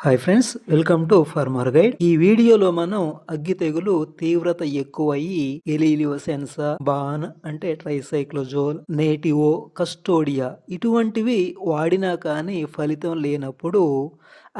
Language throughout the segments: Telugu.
Hi friends, welcome to farmer guide. ఈ వీడియోలో మనం అగ్గి తెగులు తీవ్రత ఎక్కువయ్యి ఎలీలియో సెన్సా, బాన్ అంటే ట్రైసైక్లోజోల్, నేటివో, కస్టోడియా ఇటువంటివి వాడినా కానీ ఫలితం లేనప్పుడు,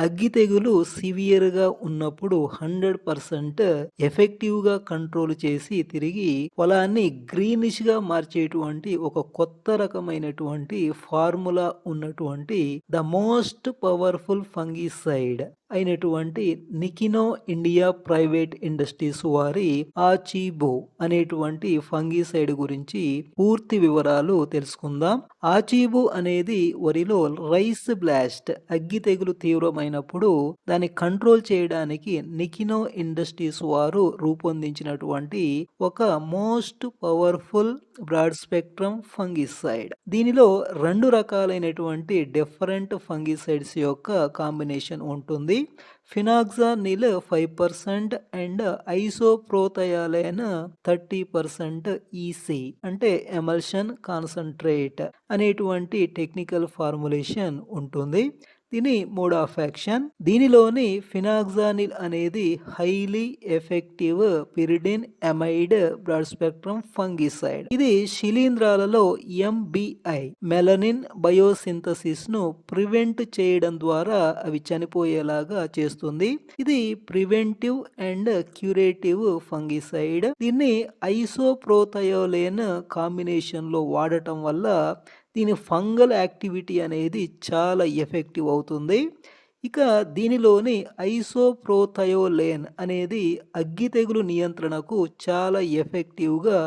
అగ్గి తెగులు సివియర్గా ఉన్నప్పుడు 100% ఎఫెక్టివ్గా కంట్రోల్ చేసి తిరిగి పొలాన్ని గ్రీనిష్గా మార్చేటువంటి ఒక కొత్త రకమైనటువంటి ఫార్ములా ఉన్నటువంటి ద మోస్ట్ పవర్ఫుల్ ఫంగిసైడ్ అయినటువంటి నికినో ఇండియా ప్రైవేట్ ఇండస్ట్రీస్ వారి ఆచీబో అనేటువంటి ఫంగిసైడ్ గురించి పూర్తి వివరాలు తెలుసుకుందాం. ఆచీబో అనేది వరిలో రైస్ బ్లాస్ట్ అగ్గి తెగులు తీవ్రమైనప్పుడు దాన్ని కంట్రోల్ చేయడానికి నికినో ఇండస్ట్రీస్ వారు రూపొందించినటువంటి ఒక most powerful broad spectrum fungicide. దీనిలో రెండు రకాలైనటువంటి డిఫరెంట్ ఫంగిసైడ్స్ యొక్క కాంబినేషన్ ఉంటుంది. ఫినాక్సానిల్ 5% అండ్ ఐసోప్రోథయాలైన్ 30% ఈసీ అంటే ఎమల్షన్ కాన్సంట్రేట్ అనేటువంటి టెక్నికల్ ఫార్ములేషన్ ఉంటుంది. దీని మోడ్ ఆఫ్ యాక్షన్, దీనిలోని ఫినాక్సానిల్ అనేది highly effective pyridine amide broad spectrum fungicide. ఇది శిలీంధ్రాలలో ఎంబిఐ మెలనిన్ బయోసింథసిస్ ను ప్రివెంట్ చేయడం ద్వారా అవి చనిపోయేలాగా చేస్తుంది. ఇది ప్రివెంటివ్ అండ్ క్యూరేటివ్ ఫంగిసైడ్. దీన్ని ఐసోప్రోథయోలేన్ కాంబినేషన్ లో వాడటం వల్ల దీని ఫంగల్ యాక్టివిటీ అనేది చాలా ఎఫెక్టివ్ అవుతుంది. ఇక దీనిలోని ఐసోప్రోథయోలేన్ అనేది అగ్గి తెగులు నియంత్రణకు చాలా ఎఫెక్టివ్గా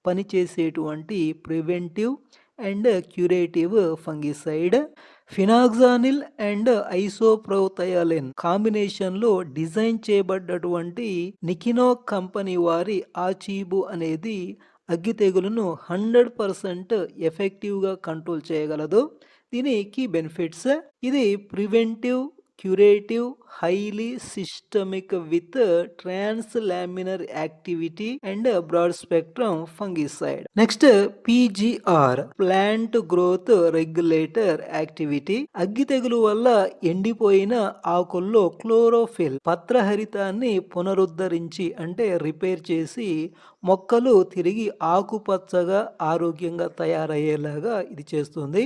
పనిచేసేటువంటి preventive and curative fungicide. Fenoxanil and isoprothiolane కాంబినేషన్లో డిజైన్ చేయబడ్డటువంటి నికినో కంపెనీ వారి ఆచీబు అనేది అగ్గి తెగులును 100% ఎఫెక్టివ్గా కంట్రోల్ చేయగలదు. దీని కీ బెనిఫిట్స్, ఇది preventive, curative, highly systemic with trans laminar activity and broad spectrum fungicide. Next PGR plant growth regulator activity. అగ్గి తెగులు వల్ల ఎండిపోయిన ఆకుల్లో క్లోరోఫిల్ పత్రహరితాన్ని పునరుద్ధరించి అంటే రిపేర్ చేసి మొక్కలు తిరిగి ఆకుపచ్చగా ఆరోగ్యంగా తయారయ్యేలాగా ఇది చేస్తుంది.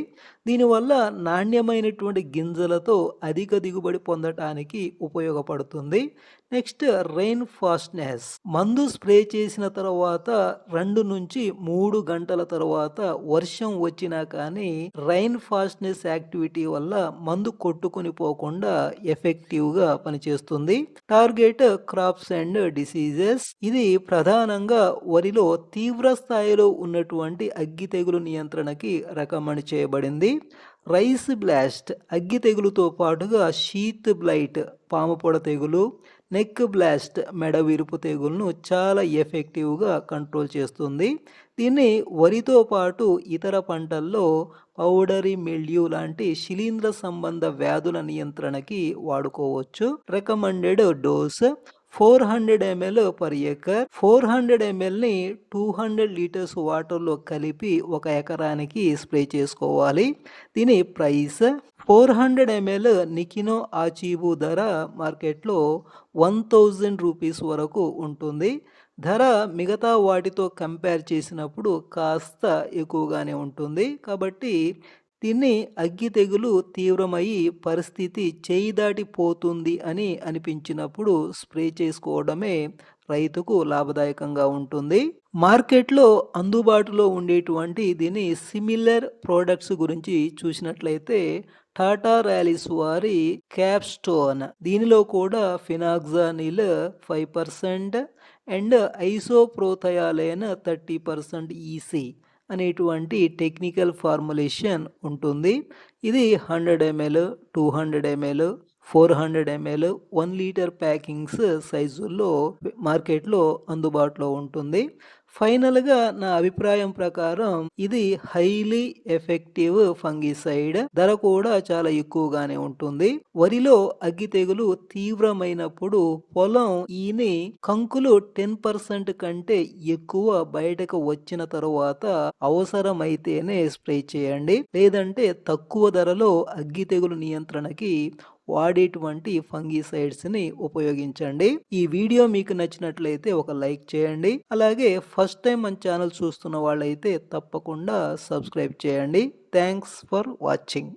దీనివల్ల నాణ్యమైనటువంటి గింజలతో అధిక దిగుబడి పొందటానికి ఉపయోగపడుతుంది. Next rain fastness. మందు స్ప్రే చేసిన తర్వాత 2 నుంచి 3 గంటల తర్వాత వర్షం వచ్చినా కానీ రెయిన్ ఫాస్ట్నెస్ యాక్టివిటీ వల్ల మందు కొట్టుకుని పోకుండా ఎఫెక్టివ్గా పనిచేస్తుంది. Target crops and diseases. ఇది ప్రధానంగా వరిలో తీవ్ర స్థాయిలో ఉన్నటువంటి అగ్గి తెగులు నియంత్రణకి రికమెండ్ చేయబడింది. రైస్ బ్లాస్ట్ అగ్గి తెగులుతో పాటుగా షీత్ బ్లైట్ పాము పొడ తెగులు, నెక్ బ్లాస్ట్ మెడ విరుపు తెగులను చాలా ఎఫెక్టివ్గా కంట్రోల్ చేస్తుంది. దీన్ని వరితో పాటు ఇతర పంటల్లో పౌడరీ మిల్డ్యూ లాంటి శిలీంధ్ర సంబంధ వ్యాధుల నియంత్రణకి వాడుకోవచ్చు. Recommended dose 400 ml per acre. 400 mlని 200 litres వాటర్లో కలిపి 1 ఎకరానికి స్ప్రే చేసుకోవాలి. దీని ప్రైస్ 400 ml నికినో ఆచీబు ధర మార్కెట్లో 1000 రూపీస్ వరకు ఉంటుంది. ధర మిగతా వాటితో కంపేర్ చేసినప్పుడు కాస్త ఎక్కువగానే ఉంటుంది. కాబట్టి దీన్ని అగ్గి తెగులు తీవ్రమయ్యి పరిస్థితి చేయి దాటిపోతుంది అని అనిపించినప్పుడు స్ప్రే చేసుకోవడమే రైతుకు లాభదాయకంగా ఉంటుంది. మార్కెట్లో అందుబాటులో ఉండేటువంటి దీని సిమిలర్ ప్రోడక్ట్స్ గురించి చూసినట్లయితే టాటా ర్యాలీస్ వారి క్యాప్స్టోన్, దీనిలో కూడా ఫినాక్సానిల్ 5% అండ్ ఐసోప్రోథయాలైన్ 30% ఈసీ అనేటువంటి టెక్నికల్ ఫార్ములేషన్ ఉంటుంది. ఇది 100 ml, 200 ml, 400 ml, 1 litre packings సైజుల్లో మార్కెట్లో అందుబాటులో ఉంటుంది. ఫైనల్గా నా అభిప్రాయం ప్రకారం ఇది హైలీ ఎఫెక్టివ్ ఫంగిసైడ్. ధర కూడా చాలా ఎక్కువగానే ఉంటుంది. వరిలో అగ్గి తెగులు తీవ్రమైనప్పుడు పొలం ఈని కంకులు 10% కంటే ఎక్కువ బయటకు వచ్చిన తరువాత అవసరమైతేనే స్ప్రే చేయండి. లేదంటే తక్కువ ధరలో అగ్గి తెగులు నియంత్రణకి వాడేటువంటి ఫంగిసైడ్స్ ని ఉపయోగించండి. ఈ వీడియో మీకు నచ్చినట్లయితే ఒక లైక్ చేయండి. అలాగే ఫస్ట్ టైం మన ఛానల్ చూస్తున్న వాళ్ళైతే తప్పకుండా సబ్స్క్రైబ్ చేయండి. Thanks for watching.